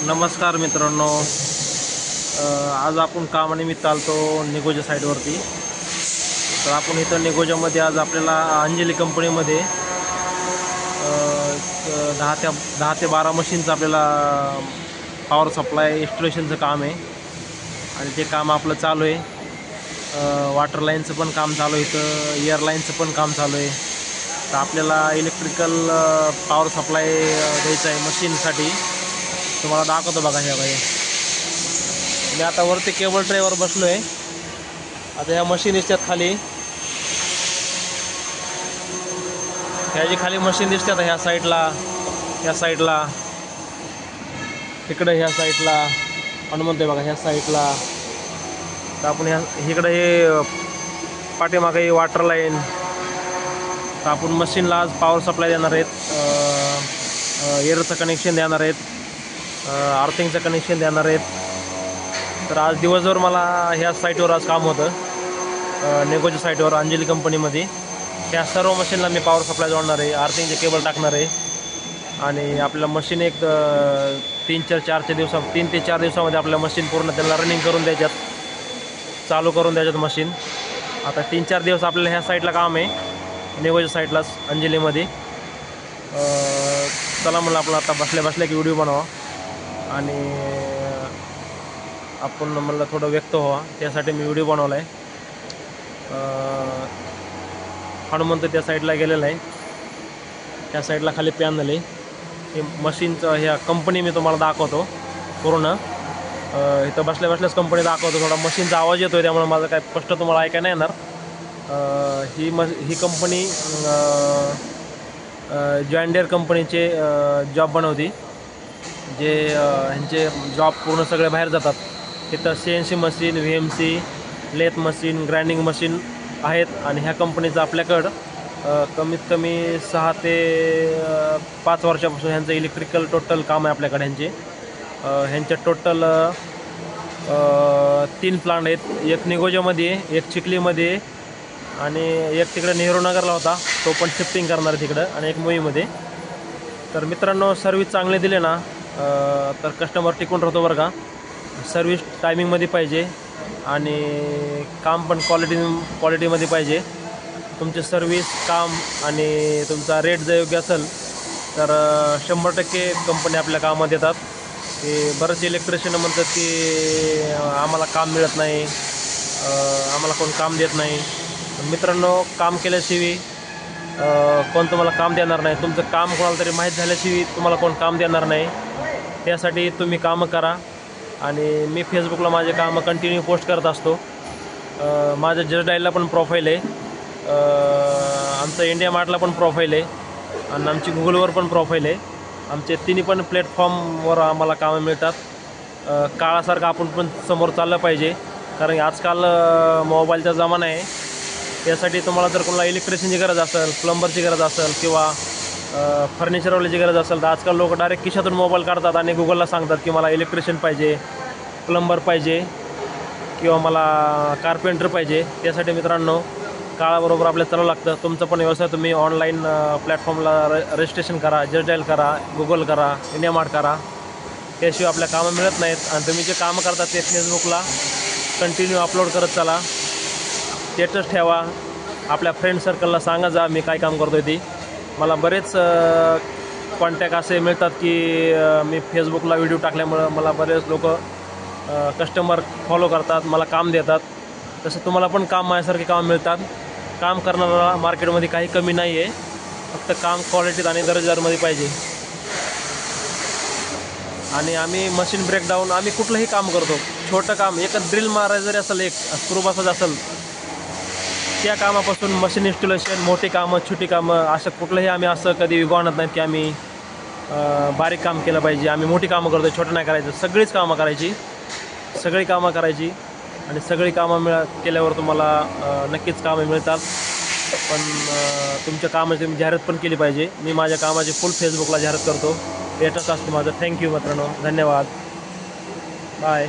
नमस्कार मित्रांनो, आज आपण कामानिमित्त आलतो निगोजा साईडवरती। तर आपण इथं निगोजामध्ये आज आपल्याला अंजली कंपनीमध्ये 10 ते 12 मशीनचं आपल्याला पॉवर सप्लाय इन्स्टॉलेशनचं काम आहे आणि ते काम आपलं चालू आहे। वॉटर लाईनचं पण काम चालू आहे, इथं एअर लाईनचं पण काम चालू आहे। तर आपल्याला इलेक्ट्रिकल पॉवर सप्लाय द्यायचं आहे मशीनसाठी। तुम्हाला दाखवतो बघा, हे बाई मी आता वरती केबल ट्रेवर बसलो आहे। आता ह्या मशीन दिसतात खाली, ह्याची खाली मशीन दिसतात ह्या साईडला इकडे, ह्या साईडला आणि म्हणतोय बघा ह्या साईडला। तर आपण इकडे हे पाठीमागे ही वॉटर लाईन। तर आपण मशीनला आज पॉवर सप्लाय देणार आहेत, एअरचं कनेक्शन देणार आहेत, आर्थिंगचं कनेक्शन देणार आहेत। तर आज दिवसभर मला ह्या साईटवर आज काम होतं, निगोजा साईटवर अंजली कंपनीमध्ये। ह्या सर्व मशीनला मी पॉवर सप्लाय जोडणार आहे, आर्थिंगचे केबल टाकणार आहे आणि आपल्याला मशीन एक 3 ते 4 दिवसामध्ये आपल्या मशीन पूर्ण त्याला रनिंग करून द्यायच्यात, चालू करून द्यायच्यात मशीन। आता 3-4 दिवस आपल्याला ह्या साईटला काम आहे, निगोजा साईटलाच अंजलीमध्ये। चला म्हणलं आपलं आता बसल्या की व्हिडिओ बनवा आणि आपण म्हणलं थोडं व्यक्त व्हावा, त्यासाठी मी व्हिडिओ बनवला आहे। हनुमंत त्या साईडला गेलेला आहे, त्या साईडला खाली पॅनल आहे। हे मशीनचं ह्या कंपनी मी तुम्हाला दाखवतो पूर्ण। इथं बसल्याच कंपनी दाखवतो। थोडा मशीनचा आवाज येतो आहे, त्यामुळे माझं काय स्पष्ट तुम्हाला ऐकायला नाही येणार। ही कंपनी जॉन डियर कंपनीचे जॉब बनवते, जे ह्यांचे जॉब पूर्ण सगळे बाहेर जातात। इथं CNC machine, VMC, lathe machine, grinding machine आहेत आणि ह्या कंपनीचं आपल्याकडं कमीत कमी 6 ते 5 वर्षापासून ह्यांचं इलेक्ट्रिकल टोटल काम आहे आपल्याकडे। ह्यांचे टोटल 3 प्लांट आहेत, एक निगोजामध्ये, एक चिखलीमध्ये आणि एक तिकडे नेहरू नगरला होता, तो पण शिफ्टिंग करणार आहे तिकडं, आणि एक मुंबईमध्ये। तर मित्रांनो, सर्व्हिस चांगले दिले ना तर कस्टमर टिकून राहतो बरं का। सर्व्हिस टायमिंगमध्ये पाहिजे आणि काम पण क्वालिटीमध्ये पाहिजे। तुमचे सर्व्हिस, काम आणि तुमचा रेट जर योग्य असेल तर 100% कंपनी आपल्या कामात येतात। की बरेच इलेक्ट्रिशियन म्हणतात की आम्हाला काम मिळत नाही, आम्हाला कोण काम देत नाही। मित्रांनो, काम केल्याशिवाय कोण तुम्हाला काम देणार नाही। तुमचं काम कोणाला तरी माहीत झाल्याशिवाय तुम्हाला कोण काम देणार नाही। त्यासाठी तुम्ही कामं करा। आणि मी फेसबुकला माझे कामं कंटिन्यू पोस्ट करत असतो। माझं जस्ट डायलला पण प्रोफाईल आहे, आमचं इंडिया मार्टला पण प्रोफाईल आहे आणि आमची गुगलवर पण प्रोफाईल आहे। आमचे तिन्ही पण प्लॅटफॉर्मवर आम्हाला कामं मिळतात। काळासारखं आपण पण समोर चाललं पाहिजे, कारण की आजकाल मोबाईलचा जमाना आहे। त्यासाठी तुम्हाला जर कोणाला इलेक्ट्रिशियनची गरज असेल, प्लंबरची गरज असेल किंवा फर्निचरवाल्याची गरज असेल, तर आजकाल लोक डायरेक्ट खिशातून मोबाईल काढतात आणि गुगलला सांगतात की मला इलेक्ट्रिशियन पाहिजे, प्लंबर पाहिजे किंवा मला कार्पेंटर पाहिजे। त्यासाठी मित्रांनो, काळाबरोबर आपल्याला चालावं लागतं। तुमचं पण व्यवसाय तुम्ही ऑनलाईन प्लॅटफॉर्मला रजिस्ट्रेशन करा, जस्ट डायल करा, गुगल करा, इंडिया मार्ट करा। त्याशिवाय आपल्या कामं मिळत नाहीत। आणि तुम्ही जे कामं करतात ते फेसबुकला कंटिन्यू अपलोड करत चला, स्टेटस ठेवा, आपल्या फ्रेंड सर्कलला सांगा जा मी काय काम करतो आहे ती। मला बरेच कॉन्टॅक्ट असे मिळतात की मी फेसबुकला व्हिडिओ टाकल्यामुळं मला बरेच लोक कस्टमर फॉलो करतात, मला काम देतात। तसं तुम्हाला पण काम माझ्यासारखे काम मिळतात। काम करणारा मार्केटमध्ये काही कमी नाही आहे, फक्त काम क्वालिटीत आणि दर्जेदारमध्ये पाहिजे। आणि आम्ही मशीन ब्रेकडाऊन, आम्ही कुठलंही काम करतो। छोटं काम, एक ड्रिल मारायचं जरी असेल, एक स्क्रू बसायचं असेल, त्या कामापासून मशीन इन्स्टॉलेशन, मोठी कामं, छोटी कामं, असं कुठलंही आम्ही असं कधी विभागत नाहीत की आम्ही बारीक काम केलं पाहिजे, आम्ही मोठी कामं करतो, छोटं नाही करायचं। सगळी कामं करायची आणि सगळी कामं केल्यावर तुम्हाला नक्कीच कामं मिळतात। पण तुमच्या कामाची तुम्ही जाहिरात पण केली पाहिजे। मी माझ्या कामाची फुल फेसबुकला जाहिरात करतो, स्टेटस असतो माझं। थँक्यू मित्रांनो, धन्यवाद, बाय।